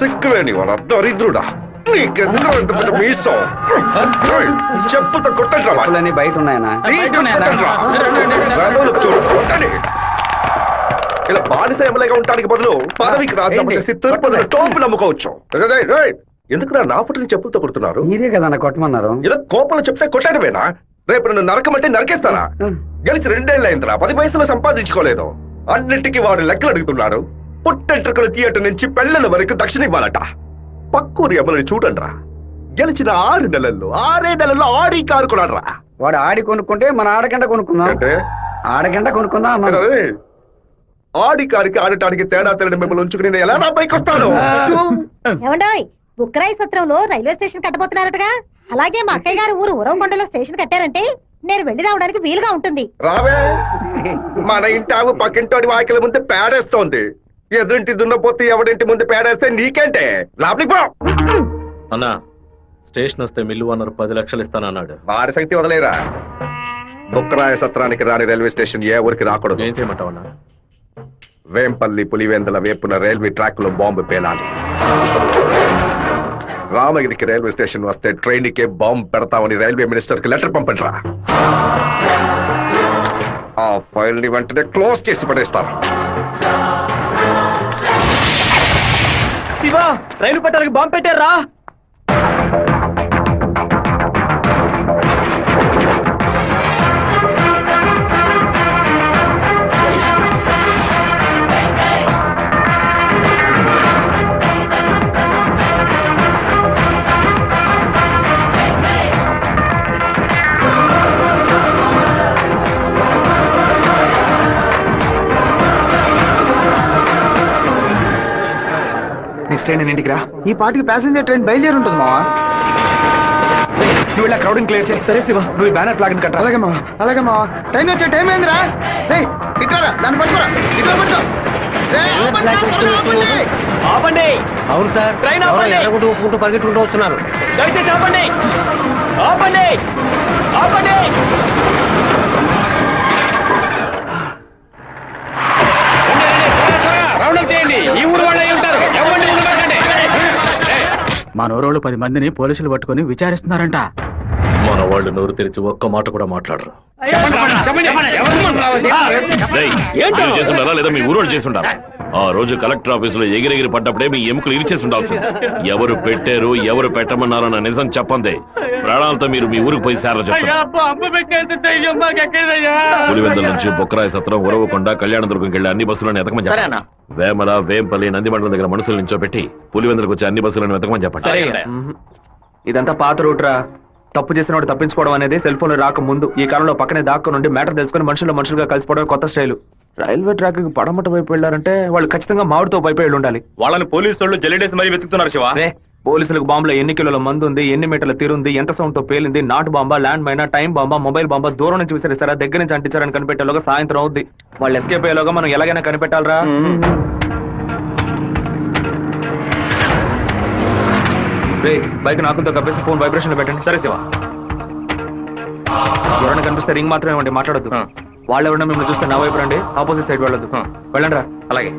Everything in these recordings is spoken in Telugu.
సిక్కులేని వాడు దరిద్రుడా, నీకెందుకు అంత పెద్ద మీసం? చెప్పుతో కొట్టండి బయట ఉన్నాయనా? ఇలా బానిస ఎమ్మెల్యేగా ఉండడానికి బదులు పదవికి రాజీనామా చేసి తిరుపతిలో టోపులు అమ్ముకోవచ్చు. ఎందుకు నా ఫోటోని చెప్పులతో కొడుతున్నారు? మీరే కదా కొట్టమన్నారు. ఏదో కోపంలో చెప్తే కొట్టాడమేనా? రేపు నన్ను నరకమంటే నరకేస్తారా? గెలిచి 2 ఏళ్ళు అయిందిరా, 10 పైసలు సంపాదించుకోలేదు. అన్నింటికి వాడు లెక్కలు అడుగుతున్నాడు. పుట్టెంట్రుకలు థియేటర్ నుంచి పెళ్లల వరకు దక్షిణ ఇవ్వాలట. పక్కూరి ఎమ్మెల్యే చూడండిరా, గెలిచిన 6 నెలల్లో ఆడి కారు కొన్నాడ్రా. వాడు ఆడి కొనుక్కుంటే మన ఆడగంట కొనుక్కుందాం అంటే ఆడగంట కొనుక్కుందాం అన్నాడు. ఆడి కారికి ఆడటానికి తేడా తెలియని మిమ్మల్ని ఉంచుకుని నేను ఎలా నా పైకి వస్తాను? ఏమండోయ్, బుక్కరాయి సత్రంలో రైల్వే స్టేషన్ కట్టబోతున్నారటగా. అలాగే మా అక్కయ్య గారు ఊరు ఉరవకొండలో స్టేషన్ కట్టారంటే నేను వెళ్లి రావడానికి వీలుగా ఉంటుంది. రావే, మన ఇంటి ఆవు పక్కింటి వాకిల ముందు పేడేస్తోంది. ఎదురింటి దున్నపోతే ఎవడింటి ముందు పేడేస్తే నీకేంటే? లోపలికి పో. అన్నా, స్టేషన్ వస్తే మిల్లు ఓనర్ 10 లక్షలు ఇస్తానన్నాడు. వాడి శక్తి వదిలేరా. బుక్కరాయ సత్రానికి రాని రైల్వే స్టేషన్ ఏ ఊరికి రాకూడదు. ఏం చేయమంటావన్నా? వేంపల్లి పులివెందుల వేపున రైల్వే ట్రాక్ లో బాంబు పేలాలి. రామగిరికి రైల్వే స్టేషన్ వస్తే ట్రైన్ కే బాంబు పెడతామని రైల్వే మినిస్టర్ కి లెటర్ పంపండి రా. ఆ ఫైల్ ని వెంటనే క్లోజ్ చేసి పడేస్తారు. శివా, రైలు పట్టాలకు బాంబు పెట్టారా? నెక్స్ట్ ట్రైన్ ఇంటికి రా. ఈ పాటికి ప్యాసింజర్ ట్రైన్ బయలుదేరి ఉంటుంది మావా. నువ్వు ఇలా క్రౌడింగ్ క్లియర్ చేయి. సరే శివ, నువ్వు ఈ బ్యానర్ ఫ్లాగ్ కట్ట. అలాగే మావా, అలాగే మావా. ట్రైన్ వచ్చే టైం అయిందిరా. ఇట్లా దాన్ని పట్టుకోరా, ఇట్లా పట్టుకో. ఆపండి. అవును సార్, ట్రైన్ ఆపండి. పరిగెట్టుకుంటూ వస్తున్నారు. దయచేసి ఆపండి, ఆపండి, ఆపండి. ఈ ఊరు వాళ్ళే ఉంటారు. మా నోరోళ్ళు 10 మందిని పోలీసులు పట్టుకుని విచారిస్తున్నారంట. మన వాళ్ళు నోరు తెరిచి ఒక్క మాట కూడా మాట్లాడరు. లేదా మీ ఊరోళ్ళు చేస్తుండారా? ఆ రోజు కలెక్టర్ ఆఫీసులో ఎగిరెగిరి పడ్డప్పుడే మీ ఎముకలు ఇరిచేసి ఉండాల్సింది. ఎవరు పెట్టారు, ఎవరు పెట్టమన్నారో నా నిజం చెప్పండి. ప్రాణాలతో మీరు మీ ఊరికి పోయి సేర చెప్తారు. పులివెందుల నుంచి బొక్కరాయ సత్రం, ఉరవకొండ, కళ్యాణదుర్గంకి వెళ్ళి అన్ని బస్సులను ఎతకమని చెప్పండి. వేమల, వేంపల్లి, నందిమండలం దగ్గర మనుషుల నుంచో పెట్టి పులివెందులకు వచ్చి అన్ని బస్సులను వెతకమని చెప్పండి. ఇదంతా పాత రూట్ రా. తప్పు చేసిన వాడు తప్పించుకోవడం అనేది సెల్ ఫోన్ రాక ముందు. ఈ కాలంలో పక్కనే దాక్కు నుండి మ్యాటర్ తెలుసుకుని మనుషులుగా కలిసిపోవడం కొత్త స్టైల్. రైల్వే ట్రాక్ కి పడమట వైపు వెళ్ళారంటే వాళ్ళు ఖచ్చితంగా మామిడితో వైపు వెళ్ళి ఉండాలి. వాళ్ళని పోలీసు వాళ్ళు జల్లెడేసి మరీ వెతుకుతున్నారు శివ. పోలీసులకు బాంబులో ఎన్ని కిలోల మందు ఉంది, ఎన్ని మీటర్ల తీరుంది, ఎంత సౌండ్ తో పేలింది, నాటు బాంబా, ల్యాండ్ మైనా, టైం బాంబా, మొబైల్ బాంబా, దూరం నుంచి విసిరిస్తారా, దగ్గర నుంచి అంటించారని కనిపెట్టేలోగా సాయంత్రం అవుద్ది. వాళ్ళు ఎస్కేప్ అయ్యేలోగా మనం ఎలాగైనా కనిపెట్టాలరా. బైక్ నాకుతో కప్పేసి ఫోన్ వైబ్రేషన్ లో పెట్టండి. సరే శివ. ఎవరైనా కనిపిస్తే రింగ్ మాత్రమే ఇవ్వండి, మాట్లాడొద్దు. వాళ్ళు ఎవరైనా మిమ్మల్ని చూస్తే నా వైపు రండి, ఆపోజిట్ సైడ్ వెళ్ళొద్దు. వెళ్ళండి రా. అలాగే.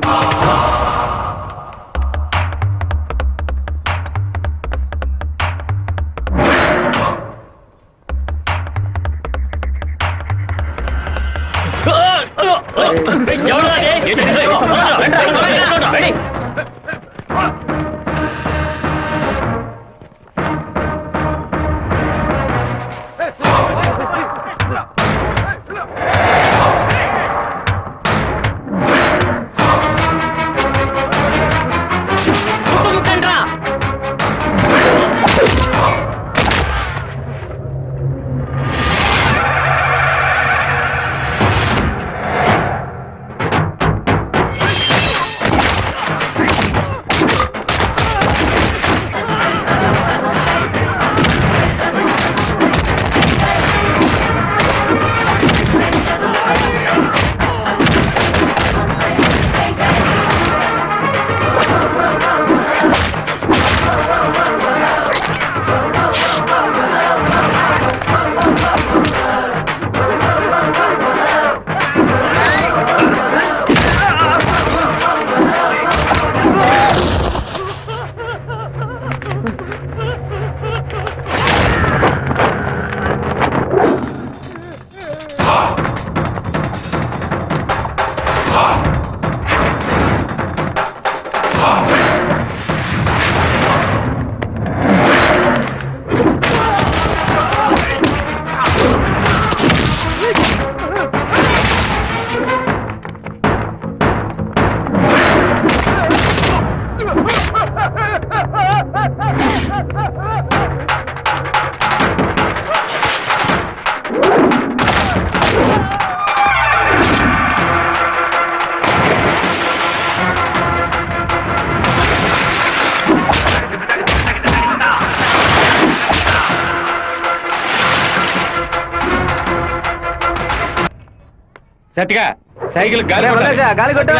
సత్తిగా సైకిల్ గాలి రే, కొట్టాలి. మల్లేశా, గాలి కొట్టు.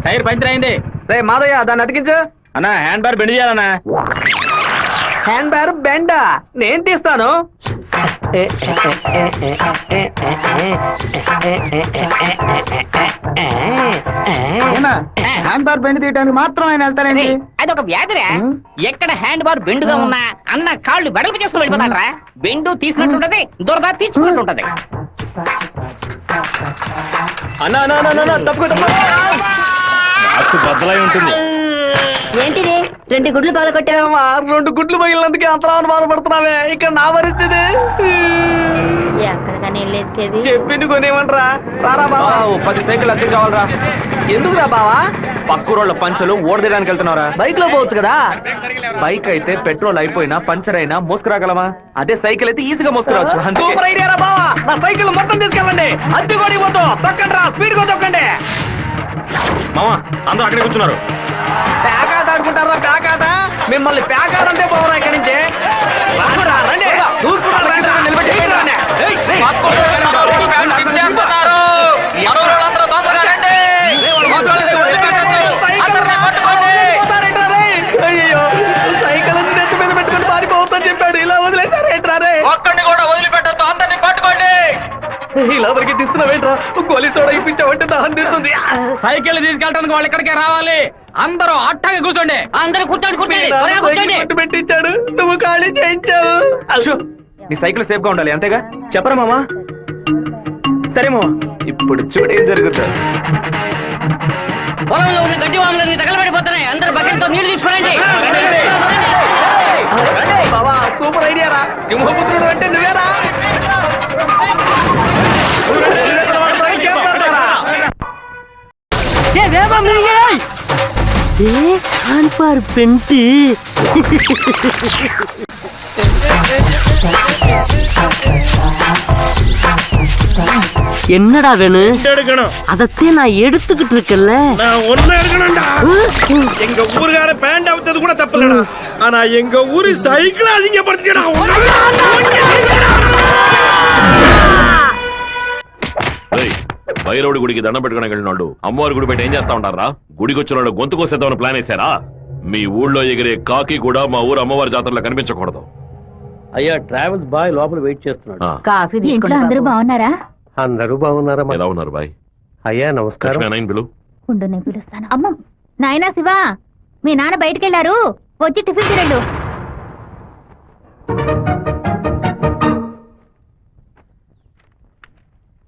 టైర్ పంచర్ అయింది రే మాదయ్య దాన్ని అతికించు. అన్నా హ్యాండ్ బార్ బెండ్ చేయాలన్నా. హ్యాండ్ బ్యార్ బెండా నేను తీస్తాను. హ్యాండ్ బార్ బెండ్ తీయడానికి మాత్రం ఆయన వెళ్తానండి. అది ఒక వ్యాధిరా. ఎక్కడ హ్యాండ్ బార్ బెండుగా ఉన్నా అన్న కాళ్ళు వెడల్పు చేసుకుని వెళ్ళిపోతాడరా. బెండు తీసినట్టుంటది, దురద తీర్చుకున్నట్టుంటది. అన్నా అన్నా అన్నా, అన్నా తప్పుకో తప్పుకో. మార్చు బద్దలై ఉంటుంది. ఏంటిది 2 గుడ్లు పాల కొట్టావా? 2 గుడ్లు పగిలినందుకే అంతరాన్ని బాధపడుతున్నావే. ఇక్కడ నా పరిస్థితి ఎక్కడికని వెళ్ళేది? చెప్పింది కొనేమంటరా? రారా బావా. 10 సైకిల్ అద్దె కావాలరా. ఎందుకురా బావా? పక్కూరోళ్ళ పంచలు ఓడదీయడానికి వెళ్తున్నారా? బైక్ లో పోవచ్చు కదా. బైక్ అయితే పెట్రోల్ అయిపోయినా పంచర్ అయినా మోసుకురాగలమా? అదే సైకిల్ అయితే ఈజీగా మోసుకురావచ్చు. సూపర్ ఐడియా రా బావా. నా సైకిల్ మొత్తం తీసుకెళ్ళండి. అద్దె కూడా ఇవ్వద్దు. తొక్కండి రా, స్పీడ్ గా తొక్కండి. మామ అందరూ అక్కడే కూర్చున్నారు. ప్యాకాట ఆడుకుంటారా? ప్యాకాట మిమ్మల్ని ప్యాకాట అంతే పోవరా ఇక్కడి నుంచి. రానురా, రండి. చూసుకున్నారా? రండి, నిలబెట్టి ఏంటి రండి. ఏయ్, ఏయ్. అయ్యో, సైకిల్ నెత్తి మీద పెట్టుకుని పారిపోవద్దని చెప్పాడు. ఇలా వదిలేసారేంట్రా రే? ఒక్కడిని కూడా వదిలిపెట్టద్దు, అందరిని పట్టుకోండి. ఇలా వరకు తీస్తున్నావేంట్రా? గోలీ సోడా ఇప్పించావంటే దాహం తీస్తుంది. సైకిల్ తీసుకెళ్ళడానికి వాళ్ళు ఇక్కడికే రావాలి. అందరూ అట్టాగే కూర్చోండి. అందరూ కూర్చోండి, కూర్చోండి, నా త్వరగా సైకిల్ కూర్చోండి. పట్టు పెట్టించాడు, నువ్వు ఖాళీ చేయించావు. అశో, నీ సైకిల్ సేఫ్ గా ఉండాలి అంతేగా? చెప్పరా మామా? సరే మామా. ఇప్పుడు చూడు ఏం జరుగుతుంది. పొలంలో ఉన్న గడ్డి వాములన్నీ తగలబడిపోతున్నాయి. అందరూ బకెట్తో నీళ్లు తీసుకురండి. బావా, సూపర్ ఐడియా రా. సింహపుత్రుడు అంటే నువ్వేరా? என்னடா வேணும்? அதத்தே நான் எடுத்துக்கிட்டு இருக்கேன்ல. நான் ஒன்னு எடுக்கணும்டா. எங்க ஊருக்கார பேண்ட் அவுத்தது கூட தப்பு இல்லடா. ஆனா எங்க ஊரு சைக்கிள் அசிங்கப்படுத்திட்டா. బైరవుడి గుడికి దండం పెట్టుకుని వెళ్ళినాడు అమ్మవారి గుడి బయట ఏం చేస్తా ఉంటారా? గుడికి వచ్చిన వాళ్ళు గొంతు కోసేద్దామని ప్లాన్ వేశారా? మీ ఊళ్ళో ఎగిరే కాకి కూడా మా ఊరు అమ్మవారి జాతరలో కనిపించకూడదు. అయ్యా ట్రావెల్స్ బాయ్ లోపల వెయిట్ చేస్తున్నాడు. ఆ, కాఫీ ఇంట్లో అందరూ బాగున్నారా? అందరూ బాగున్నారమ్మా. ఎలా ఉన్నారు బాయ్? అయ్యా నమస్కారం. లక్ష్మీ అన్నయ్యని పిలు. ఉండు నేను పిలుస్తాను. అమ్మ నాయనా శివ, మీ నాన్న బయటికెళ్లారు, వచ్చి టిఫిన్ తినండు.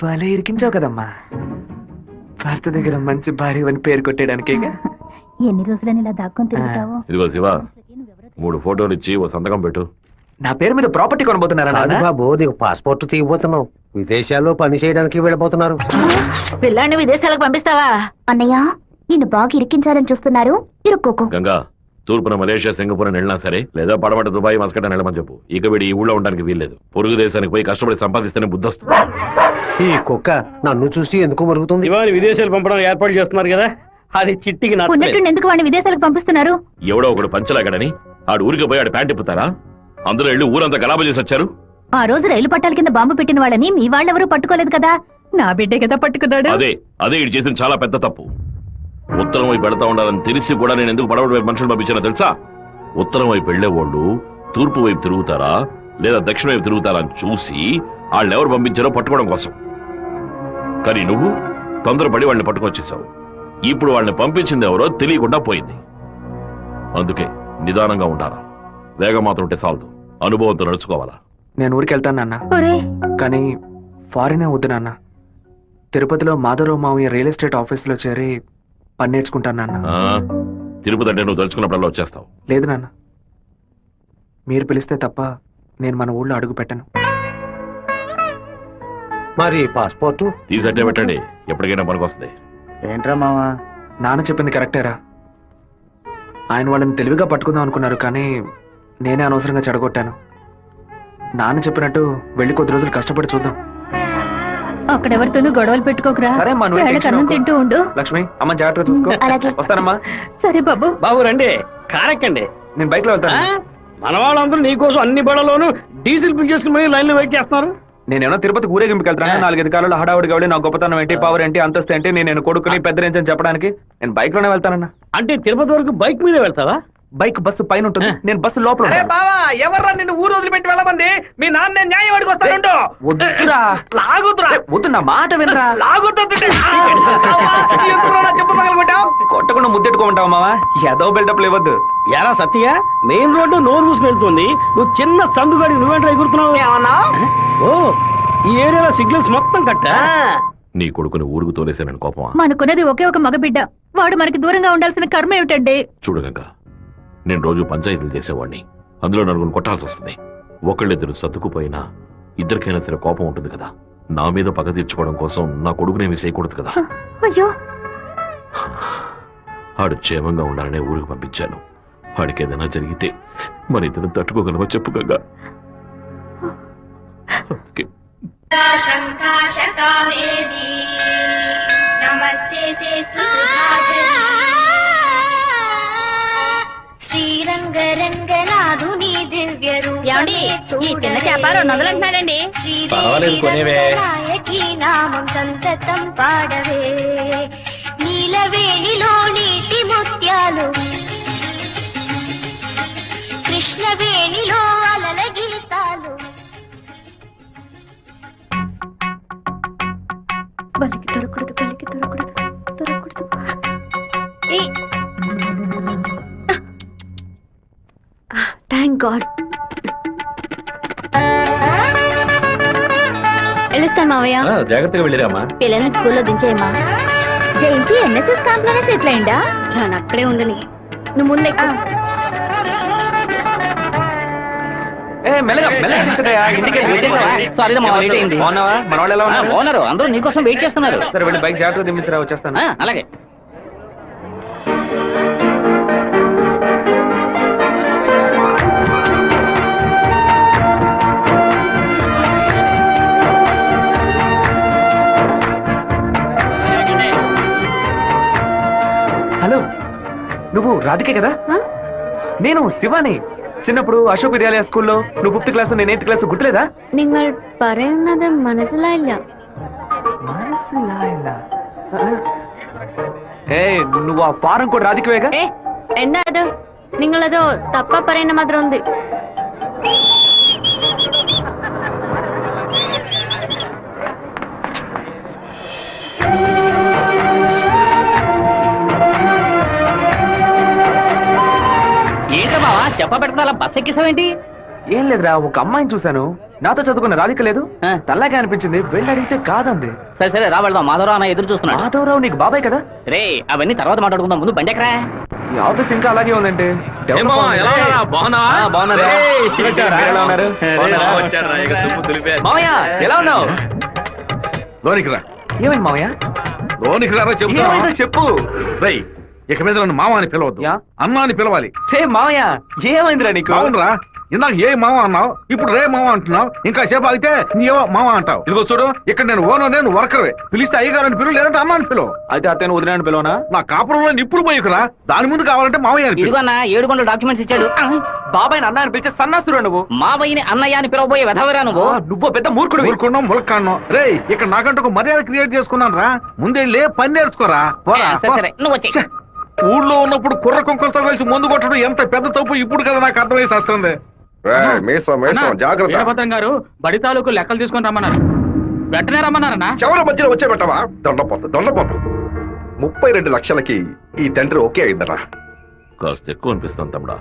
భలే ఇరికించావు కదమ్మా. భర్త దగ్గర మంచి భార్య అని పేరు కొట్టేయడానికి. ఎన్ని రోజులని ఇలా దాక్కుని తిరుగుతావు? ఇదిగో శివ, 3 ఫోటోలు ఇచ్చి ఓ సంతకం పెట్టు. నా పేరు మీద ప్రాపర్టీ కొనబోతున్నారా కాదు నాన్న? బాబు, నీకు పాస్పోర్ట్ తీయబోతున్నావు. విదేశాల్లో పని చేయడానికి వెళ్ళబోతున్నారు. పిల్లాన్ని విదేశాలకు పంపిస్తావా? అన్నయ్య, నిన్ను బాగా ఇరికించాలని చూస్తున్నారు, ఇరుక్కోకు. గంగా, తూర్పున మలేషియా సింగపూర్ వెళ్ళినా సరే, లేదా పడమట దుబాయ్ మస్కట్ అని వెళ్ళమని చెప్పు. ఇక వీడి ఈ ఊళ్ళో ఉండడానికి వీల్లేదు. పొరుగు దేశానికి పోయి కష్టపడి సంపాదిస్తేనే బుద్ధి వస్తుంది. ఈ కుక్క నన్ను చూసి ఎందుకు మరుగుతుంది? ఇవాళ విదేశాలు పంపడం ఏర్పాటు చేస్తున్నారు కదా, అది చిట్టికి ఉన్నట్టుండి ఎందుకు వాడిని విదేశాలకు పంపిస్తున్నారు? ఎవడో ఒకడు పంచలాగడని ఆడు ఊరికి పోయి ఆడు ప్యాంట్ ఇప్పుతారా? అందులో వెళ్ళి ఊరంతా గలాబా చేసి వచ్చారు. ఆ రోజు రైలు పట్టాల కింద బాంబు పెట్టిన వాళ్ళని మీ వాళ్ళెవరూ పట్టుకోలేదు కదా. నా బిడ్డే కదా పట్టుకున్నాడు. అదే ఇటు చేసిన చాలా పెద్ద తప్పు. ఉత్తరం వైపు వెళ్తా ఉండాలని తెలిసి కూడా నేను ఎందుకు పడవడి వైపు మనుషులు పంపించానో తెలుసా? ఉత్తరం వైపు వెళ్లేవాళ్ళు తూర్పు వైపు తిరుగుతారా లేదా దక్షిణ వైపు తిరుగుతారా అని చూసి వాళ్ళు ఎవరు పంపించారో పట్టుకోవడం కోసం. కానీ నువ్వు తొందరపడి వాళ్ళని పట్టుకొచ్చేసావు. ఇప్పుడు వాళ్ళని పంపించింది ఎవరో తెలియకుండా పోయింది. అందుకే నిదానంగా ఉండాలా. వేగం మాత్రం ఉంటే చాలదు, అనుభవంతో నడుచుకోవాలా. నేను ఊరికి వెళ్తాను నాన్న, కానీ ఫారినే వద్దు నాన్న. తిరుపతిలో మాధవరావు మావయ్య రియల్ ఎస్టేట్ ఆఫీసులో చేరి పని నేర్చుకుంటాను నాన్న. ఆ, తిరుపతి అంటే నువ్వు తలుచుకున్నప్పుడల్లా వచ్చేస్తావు. లేదు నాన్న, మీరు పిలిస్తే తప్ప నేను మన ఊళ్ళో అడుగు పెట్టను. మరి పాస్పోర్ట్ తీసట్టే పెట్టండి, ఎప్పటికైనా పనికొస్తుంది. ఏంట్రా మావా? నాన్న చెప్పింది కరెక్టేరా. ఆయన వాళ్ళని తెలివిగా పట్టుకుందాం అనుకున్నారు, కానీ నేనే అనవసరంగా చెడగొట్టాను. నాన్న చెప్పినట్టు వెళ్ళి కొద్ది రోజులు కష్టపడి చూద్దాం. అక్కడెవరితోనూ గొడవలు పెట్టుకోకరా. సరే అమ్మా, నువ్వు వేళకి అన్నం తింటూ ఉండు. లక్ష్మి, అమ్మ జాగ్రత్తగా చూసుకో. అలాగే. వస్తానమ్మా. సరే బాబు. బాబు రండి, కారెక్కండి. నేను బైక్ లో వెళ్తాను. మన వాళ్ళందరూ నీకోసం అన్ని బడలోనూ డీజిల్ ఫిల్ చేసుకుని లైన్ లో వెయిట్ చేస్తున్నారు. నేనేమో తిరుపతి ఊరేగింపుకి వెళ్తాను 4-5 కాలంలో హడావుడి కాబట్టి నా గొప్పతనం ఏంటి పవర్ ఏంటి అంతస్తు ఏంటి నేను కొడుకుని పెద్ద రేంజ్ అని చెప్పడానికి నేను బైక్ లోనే వెళ్తానన్నా. అంటే తిరుపతి వరకు బైక్ మీద వెళ్తావా? బైక్ బస్సు పైన ఉంటుంది, నేను బస్సు లోపల అరే ఉంటాను. బావా ఎవర్రా నిన్ను ఊరు వదిలిపెట్టి వెళ్ళమంది? మీ నాన్న న్యాయం అడిగి వస్తానుండు. వద్దురా లాగుతురా వద్దు, నా మాట వినరా. చెప్పు పగలగొట్టావు. కొట్టకుండా ముద్దెట్టుకోమంటావా మావా? ఏదో బిల్డప్ ఇవ్వద్దు. ఎరా సత్య, మెయిన్ రోడ్డు నోరు మూసుకు వెళ్తుంది, నువ్వు చిన్న సందుగాడి నువ్వేంట్రా ఎగురుతున్నావు? ఏమన్నా ఓ, ఈ ఏరియాలో సిగ్నల్స్ మొత్తం కట్టా? నీ కొడుకుని ఊరుకు తోలేసానని కోపమా? మనకున్నది ఒకే ఒక మగబిడ్డ, వాడు మనకి దూరంగా ఉండాల్సిన కర్మ ఏమిటండి? చూడు గంగ, నేను రోజు పంచాయతీలు చేసేవాడిని, అందులో నలుగురు కొట్టాల్సి వస్తుంది. ఒకళ్ళిద్దరు సర్దుకుపోయినా ఇద్దరికైనా సరే కోపం ఉంటుంది కదా. నా మీద పగ తీర్చుకోవడం కోసం నా కొడుకునేమి చేయకూడదు కదా. అయ్యో, ఆడు క్షేమంగా ఉండాలనే ఊరికి పంపించాను. వాడికి ఏదైనా జరిగితే మన ఇద్దరు తట్టుకోగలవా చెప్పు గంగా? ఏమండి, ఈ చిన్న చేప 200 అంటున్నాడండి. పర్వాలేదు, కొనేవే. సంతతం పాడవే నీలవేణిలో నీటి ముత్యాలు, కృష్ణవేణిలో అలల గీతాలు. బలికి దొరకూడదు, బలికి దొరకూడదు, దొరకూడదు. Thank God. వెళ్ళొస్తాను మావయ్య. జాగ్రత్తగా వెళ్ళిరామా. పిల్లల్ని స్కూల్లో దించేయమ్మా. జయంతి ఎన్ఎస్ఎస్ క్యాంప్ లోనే సెటిల్ అయిందా? నేను అక్కడే ఉండని, నువ్వు ముందే. మెల్లగా మెల్లగా దించదయ్యా, ఇంటికి వచ్చేసావా? సారీ రా మావా, లేట్ అయింది. బాగున్నావా? మన వాళ్ళు ఎలా ఉన్నారు? ఓనరు అందరూ నీకోసం వెయిట్ చేస్తున్నారు. సరే వెళ్ళి బైక్ జాగ్రత్తగా దింపించరా, వచ్చేస్తాను. అలాగే. హలో, నువ్వు రాధికే కదా? నేను శివాని. చిన్నప్పుడు అశోక్ విద్యాలయ స్కూల్లో నువ్వు 5th క్లాస్ నేను 8th క్లాస్, గుర్తులేదా? നിങ്ങൾ പറയുന്നത് മനസ്സിലായില്ല. ఏ నువ్వు ఆ ఫారం కూడా రాధికవేగా? എന്താ അത്? നിങ്ങളത് തപ്പ പറയുന്ന മാത്രം ഉണ്ട്. ఏంటో బావా చెప్పబెట్టుకుని అలా బస్ ఎక్కిసావేంటి? ఏం లేదురా, ఒక అమ్మాయిని చూశాను, నాతో చదువుకున్న రాధిక లేదు, తల్లాగా అనిపించింది, వెళ్ళి అడిగితే కాదంది. సరే సరే రా వెళ్దాం, మాధవరావు అన్న ఎదురు చూస్తున్నాడు. మాధవరావు నీకు బాబాయ్ కదా? రే అవన్నీ తర్వాత మాట్లాడుకుందాం, ముందు బండి ఎక్కరా. ఈ ఆఫీస్ ఇంకా అలాగే ఉందంటే. మామయ్య ఎలా ఉన్నావు? లోనికి రా, ఏమైంది మామయ్య? లోనికి రా ఏమైందో చెప్పు. రేయ్, ఇక మీద నన్ను మామ అని పిలవద్దు, యా? అన్న అని పిలవాలి. హే మామయ్య, ఏమైందిరా నీకు? అవునరా, ఇందాక ఏ మామ అన్నావు, ఇప్పుడు రే మామ అంటున్నావు, ఇంకా సేపు ఆగితే నీవో మామ అంటావు. ఇదిగో చూడు, ఇక్కడ నేను ఓనర్, నేను వర్కర్వే. పిలిస్తే అయ్యగారు అని పిలువు, లేదంటే అన్న అని పిలువు. అయితే అత్తయ్య వదిలేని పిలవనా? నా కాపురంలో నిప్పుడు పోయికురా, దాని ముందు కావాలంటే మామయ్య అని పిలువు. ఇదిగో అన్న 7 గంటల డాక్యుమెంట్స్ ఇచ్చాడు. బాబాయ్ అన్న అని పిలిచే సన్నాస్తుడు నువ్వు. మావయ్యని అన్నయ్య అని పిలవబోయే వెధవరా నువ్వు. నువ్వు పెద్ద మూర్ఖుడు. ఊరుకున్నాం ములక్కాన్నాం. రే, ఇక్కడ నాకంటూ ఒక మర్యాద క్రియేట్ చేసుకున్నాను రా, ముందెళ్ళే పని నేర్చుకోరా. పోరా, సరే సరే నువ్వు వచ్చే. ఛే, ఊళ్ళో ఉన్నప్పుడు కుర్ర కుంకలతో కలిసి ముందు కొట్టడం ఎంత పెద్ద తప్పు ఇప్పుడు కదా నాకు అర్థమై వస్తుంది. జాగ్రత్త గారు బడి తాలూకు లెక్కలు తీసుకొని రమ్మన్నారు, వెంటనే రమ్మన్నారన్నా. చివరి మధ్యలో వచ్చే పెట్టవా? దొండపోతు 32 లక్షలకి ఈ తండ్రి ఓకే అయిందరా. కాస్త ఎక్కువ అనిపిస్తాను తమ్ముడా.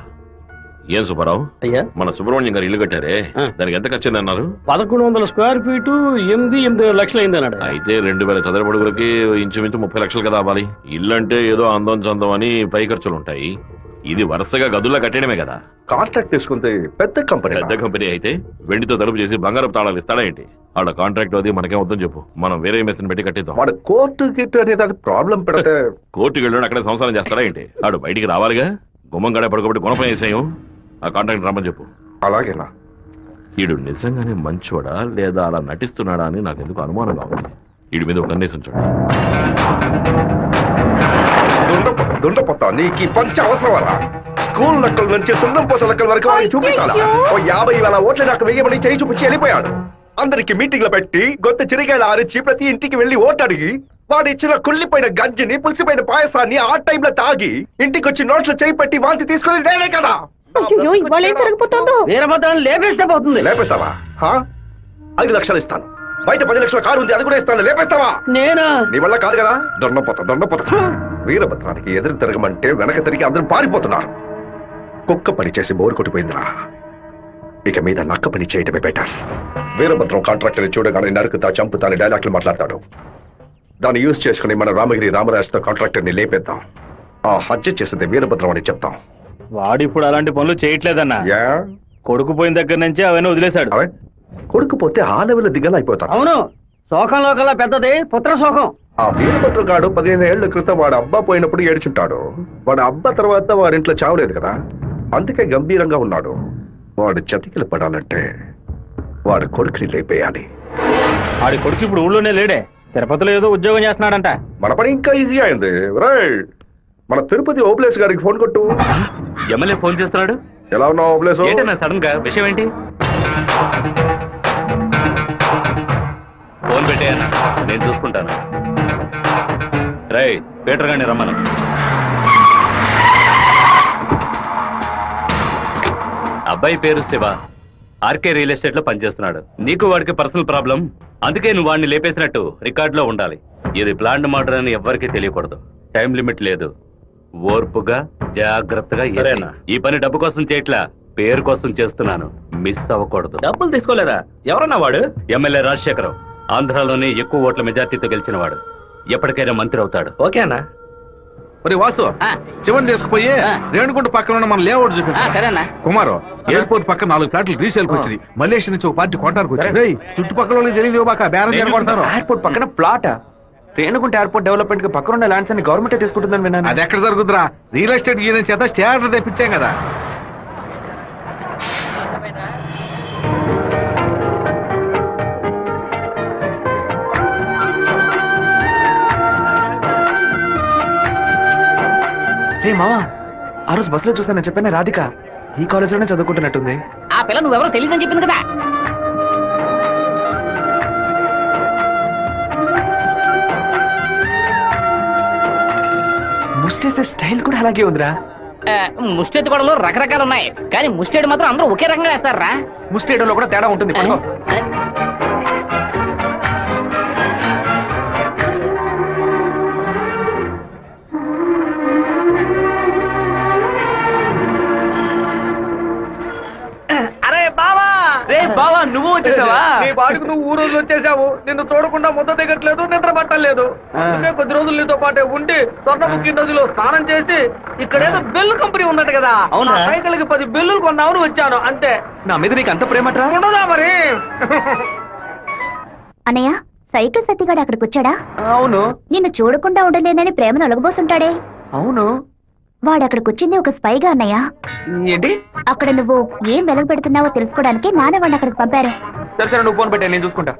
ఏం సుబ్బారావు, అయ్యా, మన సుబ్రహ్మణ్యం గారు ఇల్లు కట్టారే, దానికి ఎంత ఖర్చు అన్నారు? 1100 స్క్వేర్ ఫీటు 8 లక్షలు అయింది అన్నాడు. అయితే 2000 చదరపు అడుగులకి ఇంచుమించు 30 లక్షలు కదా అవ్వాలి. ఇల్లు అంటే ఏదో అందం చందం అని పై ఖర్చులు ఉంటాయి, ఇది వరుసగా గదుల్లో కట్టడమే కదా. కాంట్రాక్ట్ తీసుకుంటే పెద్ద కంపెనీ అయితే వెండితో తలుపు చేసి బంగారపు తాళాలు ఇస్తాడా ఏంటి? ఆడ కాంట్రాక్ట్ అది మనకేం వద్దని చెప్పు, మనం వేరే మెషిన్ పెట్టి కట్టిద్దాం. వాడు కోర్టు గిట్టు అనేది ప్రాబ్లం పెడితే కోర్టుకి వెళ్ళి అక్కడే సంసారం చేస్తాడా ఏంటి? ఆడు బయటికి రావాలిగా. గుమ్మం గడే పడుకోబట్టి గుణపం వేసాయం, ఆ కాంట్రాక్ట్ రమ్మని చెప్పు. అలాగేనా? ఈడు నిజంగానే మంచోడా లేదా అలా నటిస్తున్నాడా అని నాకు ఎందుకు అనుమానంగా ఉంది. వీడి మీద ఒక కన్నేసి ఉంచండి. దుండపొత్త, నీకు ఈ పంచ అవసరమరా? స్కూల్ లెక్కల నుంచి సున్నం పోస లెక్కల వరకు వాడిని చూపించాలా? ఓ 50,000 ఓట్లు నాకు వెయ్యమని చేయి చూపించి వెళ్ళిపోయాడు. అందరికి మీటింగ్లు పెట్టి గొంతు చిరిగేలా అరిచి ప్రతి ఇంటికి వెళ్లి ఓటు అడిగి వాడు ఇచ్చిన కుళ్ళిపోయిన గంజిని పులిసిపోయిన పాయసాన్ని ఆ టైంలో తాగి ఇంటికి వచ్చి నోట్లో చేయి పెట్టి వాంతి తీసుకుని నేనే కదా. అయ్యో ఇవాళ ఏం జరగబోతోందో? వీరభద్రాన్ని లేపేస్తే పోతుంది. లేపేస్తావా? 5 లక్షలు ఇస్తాను. బయట 10 లక్షల కారు ఉంది, అది కూడా ఇస్తాను. లేపేస్తావా? నేనా? నీ వల్ల కాదు కదా. దొండపోతా. వీరభద్రానికి ఎదురు తిరగమంటే వెనక తిరిగి అందరూ పారిపోతున్నారు. కుక్క పని చేసి బోరు కొట్టిపోయిందిరా. ఇక మీద నక్క పని చేయటమే బెటర్. వీరభద్రం కాంట్రాక్టర్ చూడగానే నరుకుతా చంపుతా అని డైలాగ్లు మాట్లాడతాడు. దాన్ని యూజ్ చేసుకుని మన రామగిరి రామరాజుతో కాంట్రాక్టర్ ని లేపేద్దాం. ఆ హత్య చేసింది వీరభద్రం అని చెప్తాం. వాడు ఇప్పుడు అలాంటి పనులు చేయట్లేదన్నా. యా కొడుకు పోయిన దగ్గర నుంచి అవన్నీ వదిలేశాడు. అవే కొడుకుపోతే ఆ లెవెల్ దిగలా అయిపోతాం. అవును, శోకంలో కల్లా పెద్దది పుత్ర శోకం. ఆ వీరభద్రం గాడు 15 ఏళ్ల క్రితం వాడు అబ్బా పోయినప్పుడు ఏడ్చుంటాడు. వాడు అబ్బా తర్వాత వాడింట్లో చావలేదు కదా, అందుకే గంభీరంగా ఉన్నాడు. వాడు చతికిలు పడాలంటే వాడు కొడుకుని లేపేయాలి. వాడి కొడుకు ఇప్పుడు ఊళ్ళోనే లేడే, తిరుపతిలో ఏదో ఉద్యోగం చేస్తున్నాడంట. మన పని ఇంకా ఈజీ అయింది. మన తిరుపతి ఓబ్లేస్ గారికి ఫోన్ కొట్టు. ఎమ్మెల్యే ఫోన్ చేస్తున్నాడు. ఎలా ఉన్నావు ఓబ్లేస్? సడన్ గా విషయం ఏంటి? ఫోన్ పెట్టేయన్నా, నేను చూసుకుంటాను. రై పీటర్ గారిని రమ్మను. అబ్బాయి పేరు శివ, ఆర్కే రియల్ ఎస్టేట్ లో పనిచేస్తున్నాడు. నీకు వాడికి పర్సనల్ ప్రాబ్లం, అందుకే నువ్వు వాడిని లేపేసినట్టు రికార్డులో ఉండాలి. ఇది ప్లాంట్ మర్డర్ అని ఎవ్వరికీ తెలియకూడదు. టైం లిమిట్ లేదు. ఓర్పుగా జాగ్రత్తగా చేరేనా. ఈ పని డబ్బు కోసం చేయట్లా, పేరు కోసం చేస్తున్నాను. మిస్ అవ్వకూడదు. డబ్బులు తీసుకోలేదా? ఎవరన్నా వాడు? ఎమ్మెల్యే రాజశేఖరం, ఆంధ్రాలోనే ఎక్కువ ఓట్ల మెజార్టీతో గెలిచిన వాడు. ఎప్పటికైనా మంత్రి అవుతాడు. ఓకే అన్నా. మరి వాసు, శివన్ తీసుకుపోయి రేణుగుంట పక్కన ఉన్న మన లేఅవుట్ చూపించు. సరేనా? కుమారు, ఎయిర్పోర్ట్ పక్కన 4 ఫ్లాట్లు రీసేల్కి వచ్చింది. మలేషియా నుంచి ఒక పార్టీ కొనడానికి వచ్చింది. చుట్టుపక్కల వాళ్ళకి తెలియదు, బేరం కొడతారు. ఎయిర్పోర్ట్ పక్కన ప్లాట్. రేణుగుంట ఎయిర్పోర్ట్ డెవలప్మెంట్ కి పక్కన ఉన్న ల్యాండ్స్ అన్ని గవర్నమెంట్ తీసుకుంటుందని విన్నాను. అది ఎక్కడ జరుగుతురా? రియల్ ఎస్టేట్ యూనియన్ చేత స్టాండర్డ్ తెప్పించాం కదా. రే మావా, ఆ రోజు బస్సులో చూసాను చెప్పాను, రాధిక ఈ కాలేజీలోనే చదువుకుంటున్నట్టుంది. ఆ పిల్ల నువ్వెవరో తెలియదని చెప్పింది కదా. ముస్టేసే స్టైల్ కూడా అలాగే ఉందిరా. ముష్టెత్తు గొడవలు రకరకాలు ఉన్నాయి, కానీ ముష్టేడు మాత్రం అందరూ ఒకే రకంగా వేస్తారా? ముస్టేడోలో కూడా తేడా ఉంటుంది. పడుకో. అరే బావా! రే బావా, నువ్వు వచ్చేసావా? నీ బాడుకు నువ్వు ఊరు వచ్చేసావు. నిన్ను చూడకుండా ముద్ద దిగట్లేదు, నిద్ర పట్టలేదు. అందుకే కొద్ది రోజులు నీతో పాటే ఉండి స్వర్ణముఖి నదిలో స్నానం చేసి ఇక్కడేదో బెల్లు కంపెనీ ఉన్నట్టు కదా, అవునా? సైకిల్ కి 10 బెల్లులు కొన్నామని వచ్చాను అంతే. నా మీద నీకు అంత ప్రేమట్రా? ఉండదా మరి? అన్నయ్య, సైకిల్ సత్తిగాడు అక్కడికి వచ్చాడా? అవును. నిన్ను చూడకుండా ఉండలేనని ప్రేమను ఒలగబోసుంటాడే. అవును. వాడు అక్కడికి వచ్చింది ఒక స్పైగా అన్నయ్య. ఏంటి? అక్కడ నువ్వు ఏం వెలుగు పెడుతున్నావో తెలుసుకోవడానికి నాన్న వాడిని అక్కడికి పంపారు. సరే సరే, నువ్వు ఫోన్ పెట్టా, నేను చూసుకుంటా.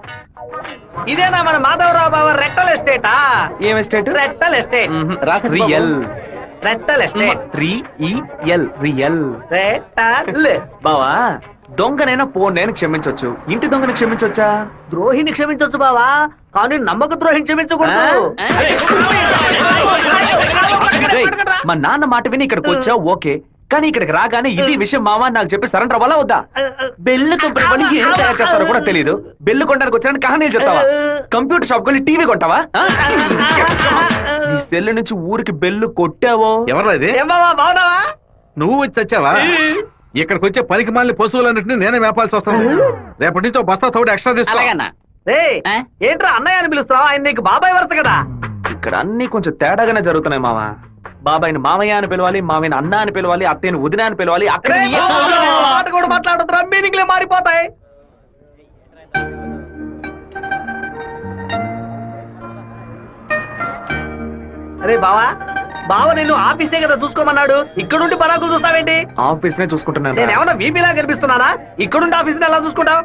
ఇదేనా మన మాధవరావు బావ రెట్టల్ ఎస్టేటా? ఏం ఎస్టేట్? రెట్టల్ ఎస్టేట్. రాసింది బాబు. రియల్. రెట్టల్ ఎస్టేట్. రియల్. రెట్టల్. బావా, దొంగనైనా నేను క్షమించొచ్చు, ఇంటి దొంగని క్షమించొచ్చా? ద్రోహిని క్షమించొచ్చు బావా, కానీ నమ్మక ద్రోహిని క్షమించకూడదు. రేయ్, మా నాన్న మాట విని ఇక్కడికి వచ్చా ఓకే, కానీ ఇక్కడికి రాగానే ఇది విషయం మావా నాకు చెప్పి సరెండర్ అవ్వాలా వద్దా? బెల్లు కంపెనీ వాళ్ళు ఏం తయారు చేస్తారో కూడా తెలియదు. బెల్లు కొనడానికి వచ్చానని కహానీలు చెప్తావా? కంప్యూటర్ షాప్ వెళ్ళి టీవీ కొంటావా? నీ సెల్ నుంచి ఊరికి బెల్లు కొట్టావో? ఎవరా ఇది? ఏం బావా, బావున్నావా? నువ్వు వచ్చి వచ్చావా? ఇక్కడికి వచ్చే పనికి మాలిన పశువులన్నింటినీ నేనే మేపాల్సి వస్తాను. రేపటి నుంచి ఒక బస్తా తోడు ఎక్స్ట్రా తీసుకో. అలాగన్నా? రేయ్, ఏంట్రా అన్నయ్య అని పిలుస్తావా? ఆయన నీకు బాబాయ్ వరుస కదా. ఇక్కడ అన్ని కొంచెం తేడాగానే జరుగుతున్నాయి మావా. బాబాయిని మామయ్య అని పిలవాలి, మామయ్యని అన్న అని పిలవాలి, అత్తయ్యని వదిన అని పిలవాలి. అక్కడ మాట కూడా మాట్లాడుతున్నా, మీనింగ్లే మారిపోతాయి. అరే బావా, బావ నిన్ను ఆఫీసే కదా చూసుకోమన్నాడు, ఇక్కడుండి పరాకులు చూస్తావేంటి? ఆఫీస్ నే చూసుకుంటున్నాను. నేను ఏమన్నా వీపీలా కనిపిస్తున్నానా? ఇక్కడుండి ఆఫీస్ ఎలా చూసుకుంటావు?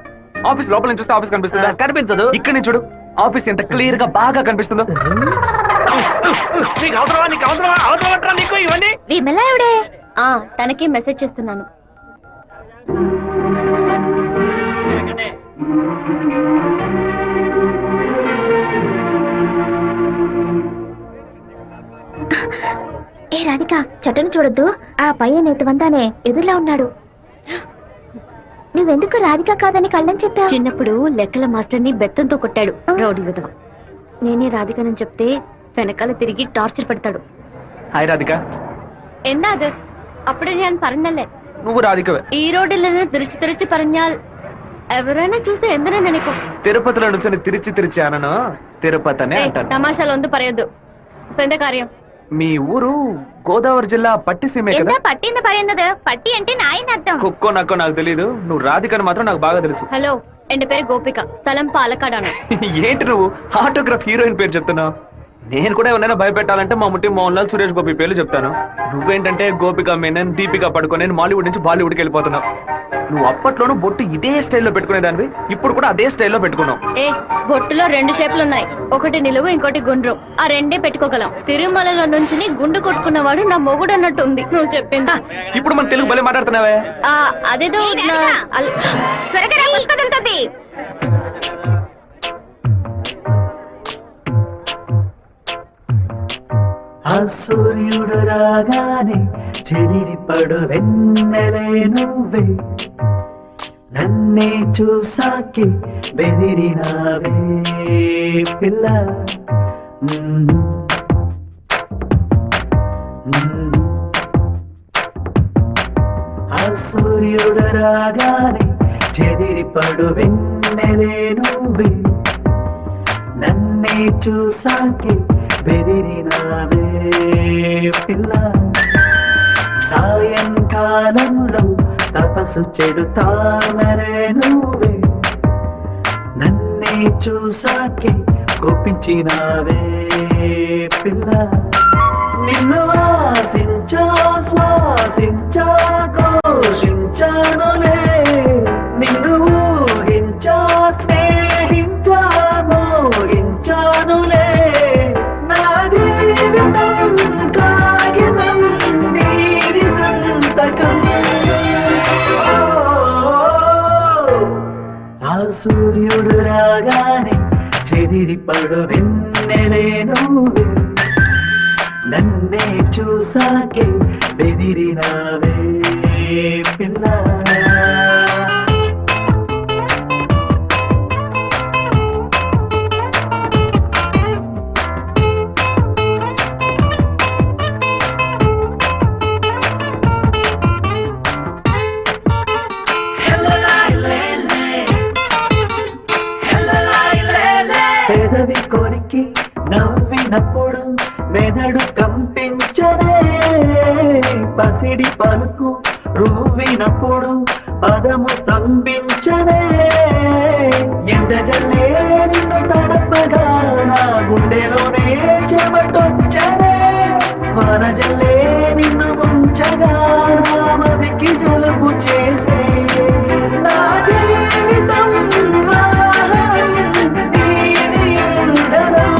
ఆఫీస్ లోపల నుంచి చూస్తే ఆఫీస్ కనిపిస్తుందా? కనిపించదు. ఇక్కడ నుంచి చూడు, ఆఫీస్ ఎంత క్లియర్ గా బాగా కనిపిస్తుందో. నీకు అవసరమా? నీకు అవసరమా? అవసరమట్రా నీకు ఇవన్నీ? విమలావిడే తనకి మెసేజ్ చేస్తున్నాను. ఏ రాధిక చెట్టును చూడొద్దు, ఆ పయ్య నేతవంతానే ఎదురులా ఉన్నాడు. నువ్వెందుకు రాధిక కాదని కళ్ళని చెప్పావు? చిన్నప్పుడు లెక్కల మాస్టర్ని బెత్తంతో కొట్టాడు రౌడీ విధవ. నేనే రాధికనని చెప్తే వెనకాల తిరిగి టార్చర్ పెడతాడు. హాయ్ రాధిక. എന്നാത് అప్పుడే నేను പറഞ്ഞല്ലേ నువ్వు రాధికవే. ఈ రోడ్డులను తిరిచి పరంజాల్ ఎవరైనా చూస్తే ఎందరైనా అనుకో. తిరుపతిలో నుంచి తిరిచి అనను తిరుపతి అనే అంటాను. తమాషాలు వందు పరయొద్దు. పెద్ద కార్యం. మీ ఊరు గోదావరి జిల్లా పట్టిసీమే కదా? పట్టింది పడింది. పట్టి అంటే నాయన అర్థం. కుక్కో నక్కో నాకు తెలీదు, నువ్వు రాధికని మాత్రం నాకు బాగా తెలుసు. హలో, ఎన్ పేరు గోపిక, స్థలం పాలకాడాను. ఏంటి నువ్వు ఆటోగ్రాఫ్ హీరోయిన్ పేరు చెప్తున్నావు? నేను కూడా ఎవరైనా భయపెట్టాలంటే మా ముట్టి మోహన్ లాల్, సురేష్ గోపి పేర్లు చెప్తాను. నువ్వేంటంటే గోపిక మేనన్, దీపిక పడుకొని మాలీవుడ్ నుంచి బాలీవుడ్కి వెళ్ళిపోతున్నావు. నువ్వు అప్పట్లోనూ బొట్టు ఇదే స్టైల్లో పెట్టుకునేదానివి, ఇప్పుడు కూడా అదే స్టైల్లో పెట్టుకున్నావు. ఏ బొట్టులో 2 షేపులు ఉన్నాయి, ఒకటి నిలువు ఇంకోటి గుండ్రం. ఆ రెండే పెట్టుకోగలం. తిరుమలలో నుంచి గుండు కొట్టుకున్నవాడు నా మొగుడు అన్నట్టు ఉంది నువ్వు చెప్పింది. ఇప్పుడు మన తెలుగు భలే మాట్లాడుతున్నావే. అదేదో ఆ సూర్యుడు రాగానే చెదిరిపడు వెన్నెలే నువ్వే, నన్నే చూసాకే బెదిరినావే పిల్ల. ఆ సూర్యుడు రాగానే చెదిరిపడు వెన్నెలే నువ్వే, నన్నే చూసాకే బెదిరినావే పిల్ల. సాయంకాలంలో తపస్సు చెడు తామరే నువ్వే, నన్నే చూసాకే కోపించినావే పిల్ల. నిన్ను ఆశించా శ్వాసించా ఘోషించానులే, నిన్ను ఊహించా స్నేహించా మోహించానులే. నా జీవితం కాగితం నీది సంతకం. ఆ సూర్యుడు రాగానే చెదిరిపడు వెన్నెలే నువ్వే, నన్నే చూసాకే బెదిరినావే పిల్ల. పెదవి కొరికి నవ్వినప్పుడు మెదడు కంపించనే, పసిడి పలుకు రువ్వినప్పుడు పదము స్తంభించనే. ఎండజల్లే నిన్ను తడపగా నా గుండెలోనే చెమటొచ్చనే, వనజల్లే నిన్ను ముంచగా నా మదికి జలుబు చేసే. నా జీవితం వాహనం నీది ఇంధనం.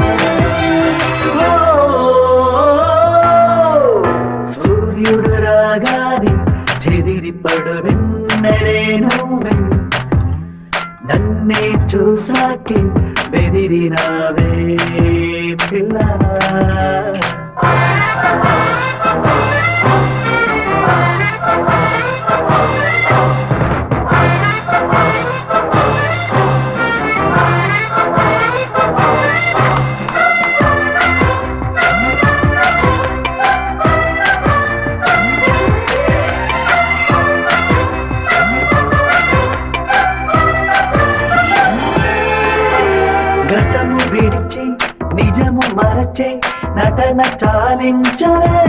సూర్యుడు రాగానే చెదిరిపడు వెన్నెలే నువ్వే, నన్నే చూసాకే బెదిరినావే పిల్ల. గతము విడిచి నిజము మరచే నటన చాలించవే,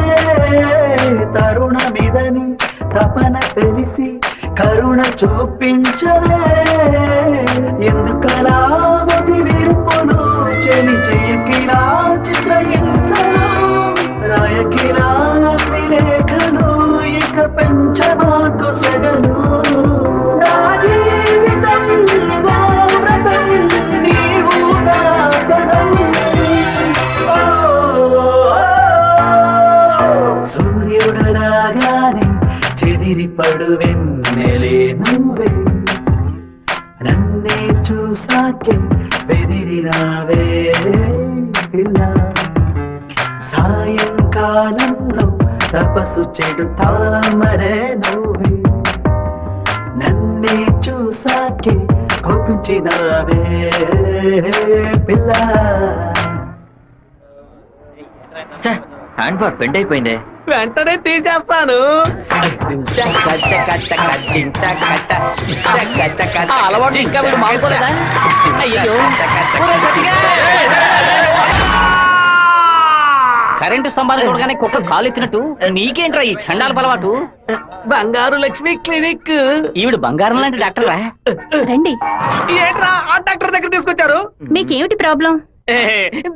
తరుణమిదని తపన తెలిసి కరుణ చూపించవే. ఎందుకలా మది విరుపును చెలి చెయ్యకిలా చిత్రహింసలు, రాయకిలా అన్ని లేఖలు ఇక పెంచమాకు సెగలు. నా జీవితం ఓ వ్రతం నీవు నా బలం. సూర్యుడు రాగానే చెదిరిపడు వెన్నెలే నువ్వే, నన్నే పిల్ల సాయంకాలంలో తపస్సు చెడుతామరే నువ్వే నన్నే చూసాకే కోపించినావే పిల్ల హ్యాండ్ బార్ బెండ్ అయిపోయిందే. వెంటనే తీసేస్తాను. ఆ అలవాటు ఇంకా మీరు మానుకోలేదా? అయ్యో. ఒరే సత్తిగా! కరెంటు స్తంభాలు చూడగానే కుక్క కాలు ఎత్తినట్టు నీకేంట్రా ఈ చండాల అలవాటు? బంగారు లక్ష్మి క్లినిక్. ఈవిడ బంగారం లాంటి డాక్టర్ రా. రండి. ఏంట్రా ఆ డాక్టర్ దగ్గర తీసుకొచ్చారు? మీకేమిటి ప్రాబ్లం?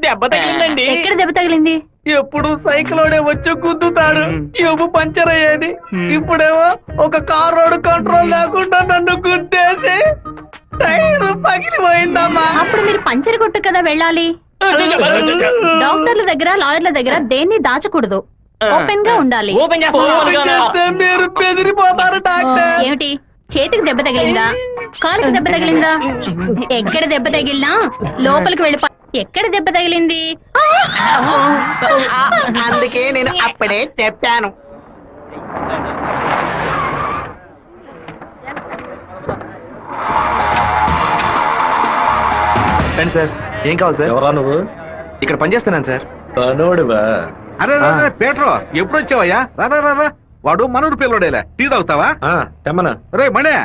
దెబ్బ తగిలిందండి. ఎక్కడ దెబ్బ తగిలింది? ఎప్పుడు సైకిలోనే వచ్చి గుద్దుతాడు, ఎవ్వు పంచర్ అయ్యేది. ఇప్పుడేమో ఒక కార్ రోడ్ కంట్రోల్ లేకుండా నన్ను గుద్దేసి టైర్ పగిలిపోయిందమ్మా. అప్పుడు మీరు పంచర్ కొట్టు కదా వెళ్ళాలి. డాక్టర్ల దగ్గర లాయర్ల దగ్గర దేన్ని దాచకూడదు, ఓపెన్ గా ఉండాలి. ఓపెన్ చేస్తే మీరు బెదిరిపోతారు డాక్టర్. ఏమిటి, చేతికి దెబ్బ తగిలిందా, కాలుకి దెబ్బ తగిలిందా? ఎక్కడ దెబ్బ తగిలినా లోపలికి వెళ్ళి ఎక్కడ దెబ్బ తగిలింది? అందుకే నేను అప్పుడే చెప్పాను. రండి సార్, ఏం కావాలి సార్? ఎవరా నువ్వు? ఇక్కడ పనిచేస్తున్నాను సార్. పనోడివా? అరే పేట్రో, ఎప్పుడు వచ్చావయ్యా? రా వాడు మనూరు పిల్లడేలే. టీ తాగుతావా? తెమ్మను. రే మణే,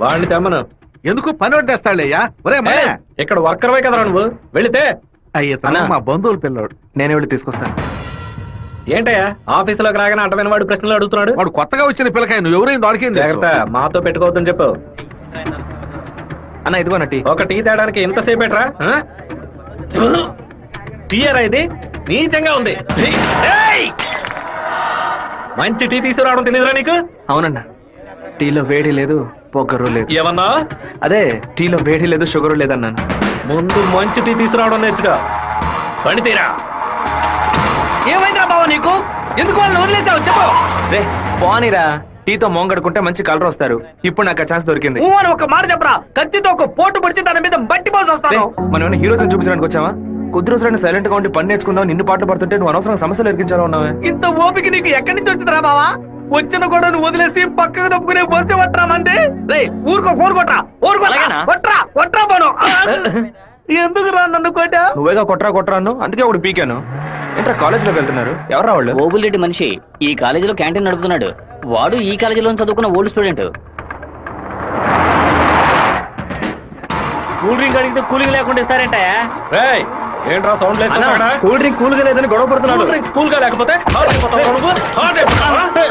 వాడిని తెమ్మను. ఎందుకు పని తెస్తాడయ్యా? ఒరే మణే, ఇక్కడ వర్కర్వే కదరా నువ్వు, వెళితే అయ్యా మా బంధువుల పిల్లోడు. నేనే వెళ్ళి తీసుకొస్తాను. ఏంటయ్యా ఆఫీసులోకి రాగానే అటమైన వాడు ప్రశ్నలు అడుగుతున్నాడు? వాడు కొత్తగా వచ్చిన పిల్లకాయ, నువ్వు ఎవరైనా దొరికింది జాగ్రత్త, మాతో పెట్టుకోవద్దని చెప్పు. అన్న ఇదిగో టీ. ఒక టీ తేడానికి ఎంతసేపు ఎట్రా? టీయరా ఇది? నీచంగా ఉంది. మంచి టీ తీసుకురావడం తెలియదురా నీకు? అవునన్నా, టీలో వేడి లేదు, పొగరు లేదు. ఏమన్నా? అదే టీలో వేడి లేదు, షుగర్ లేదన్నాను. ముందు మంచి టీ తీసుకురావడం నేర్చుకో. పని తీరా. ఏమైందిరా బావ నీకు? ఎందుకు వాళ్ళని వదిలేసావు చెప్పు. రే పోనీరా, టీతో మోంగడుకుంటే మంచి కలర్ వస్తారు. ఇప్పుడు నాకు ఆ ఛాన్స్ దొరికింది. అని ఒక మాట చెప్పరా, కత్తితో ఒక పోటు పడిచి దాని మీద బట్టి పోసి వస్తాను. మనం ఏమైనా హీరోస్ చూపించడానికి వచ్చావా? కొద్ది రోజులైనా సైలెంట్ గా ఉండి పని నేర్చుకుందాం, నిన్ను పాటలు పడుతుంటే నువ్వు అనవసరం సమస్యలు ఎరిగించాలా ఉన్నావే? ఇంత ఓపిక నీకు ఎక్కడి నుంచి వచ్చిందిరా బావా? వచ్చిన కూడా నువ్వు వదిలేసి పక్కకు తప్పుకునే బొస్తే పట్టరా మంది. రే ఊరుకో, ఫోన్ కొట్రా, కొట్రా కొట్రా పోను. ఎందుకు రా నన్ను కొట్టా? నువ్వేగా కొట్రా అన్ను, అందుకే ఒకటి పీకాను. ఏంట్రా కాలేజీలోకి వెళ్తున్నారు? ఎవరా వాళ్ళు? ఓబుల్రెడ్డి మనిషి ఈ కాలేజీలో క్యాంటీన్ నడుపుతున్నాడు. వాడు ఈ కాలేజీలో చదువుకున్న ఓల్డ్ స్టూడెంట్. కూల్ డ్రింక్ అడిగితే కూలింగ్ లేకుండా ఇస్తారంటాయా? ఏంట్రా సౌండ్ లేదు? కూల్ డ్రింక్ కూల్ గా లేదని గొడవ పడుతున్నాడు. కూల్ గా లేకపోతే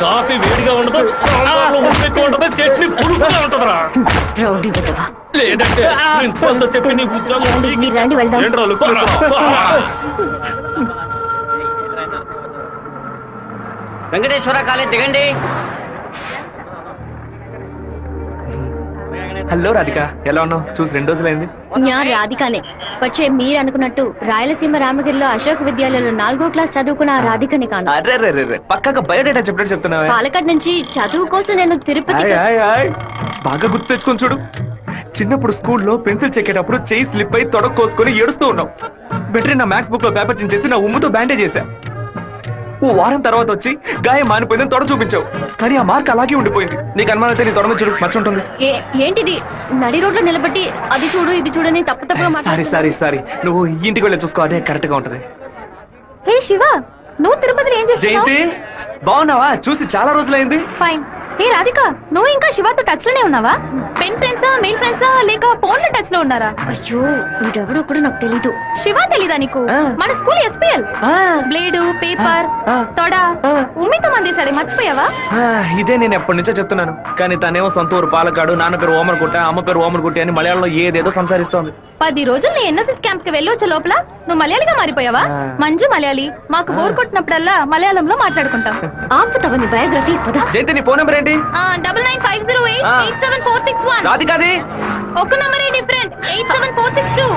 కాఫీ వేడిగా ఉండదు, ఎక్కువ ఉంటది, చట్నీ పులుపుగా ఉంటదిరా. లేదంటే ప్రిన్సిపల్ తో చెప్పి నీ ఉద్యోగం ఏంట్రా లుక్? వెంకటేశ్వర కాలేజ్ దిగండి. హలో రాధిక, ఎలా ఉన్నావు? చూసి 2 రోజులైంది. నేను రాధికనే. వచ్చే మీరు అనుకున్నట్టు రాయలసీమ రామగిరిలో అశోక్ విద్యాలయంలో 4వ క్లాస్ చదువుకున్న ఆ రాధికని కాను. అరే పక్కగా బయోడేటా చెప్పినట్టు చెప్తున్నావా? పాలకాడ్ నుంచి చదువు కోసం నేను తిరుపతి. బాగా గుర్తు తెచ్చుకొని చూడు. చిన్నప్పుడు స్కూల్లో పెన్సిల్ చెక్కేటప్పుడు చెయ్యి స్లిప్ అయి తొడకు కోసుకొని ఏడుస్తూ ఉన్నావు. బెటరీ నా మ్యాథ్స్ బుక్ లో పేపర్ చించేసి నా ఉమ్ముతో బ్యాండేజ్ చేశా. ఓ వారం తర్వాత వచ్చి గాయం మానిపోయిందని తొడ చూపించావు, కానీ ఆ మార్క్ అలాగే ఉండిపోయింది. నీకు అనుమానం అయితే నీ తొడ మీద చూడు, మచ్చ ఉంటుంది. ఏంటిది? నడి రోడ్లో నిలబట్టి అది చూడు ఇది చూడని తప్పుగా సారీ, నువ్వు ఇంటికి వెళ్ళి చూసుకో, అదే కరెక్ట్ గా ఉంటది. హే శివ, నువ్వు తిరుపతిలో ఏం చేస్తున్నావు? జయంతి బాగున్నావా? చూసి చాలా రోజులైంది. ఫైన్. హే రాధిక, నువ్వు ఇంకా శివతో టచ్ లోనే ఉన్నావా? పెన్ ఫ్రెండ్సా, మెయిల్ ఫ్రెండ్సా, లేక ఫోన్ లో టచ్ లో ఉన్నారా? అయ్యో వీడెవడో కూడా నాకు తెలీదు. శివ తెలీదా నీకు? మన స్కూల్ ఎస్పీఎల్. బ్లేడు, పేపర్, తొడ ఉమ్మితో మందేశాడే, మర్చిపోయావా? ఇదే నేను ఎప్పటి నుంచో చెప్తున్నాను, కానీ తనేమో సొంత ఊరు పాలకాడు, నాన్న పేరు ఓమర్గుట్ట, అమ్మ పేరు ఓమర్గుట్టి అని మలయాళంలో ఏదేదో సంసారిస్తోంది. 10 రోజులు ఎన్ఎస్ఎస్ క్యాంప్ కి వెళ్ళి వచ్చే లోపల నువ్వు మలయాళిగా మారిపోయావా? మంజు మలయాళి. మాకు బోర్ కొట్టినప్పుడల్లా మలయాళంలో మాట్లాడుకుంటాం. ఆపుతావా నీ బయోగ్రఫీ? జయంతి నీ ఫోన్ నెంబర్ ఏంటి? 9950887461. రాధికాది ఒక నంబరే డిఫరెంట్. 87462.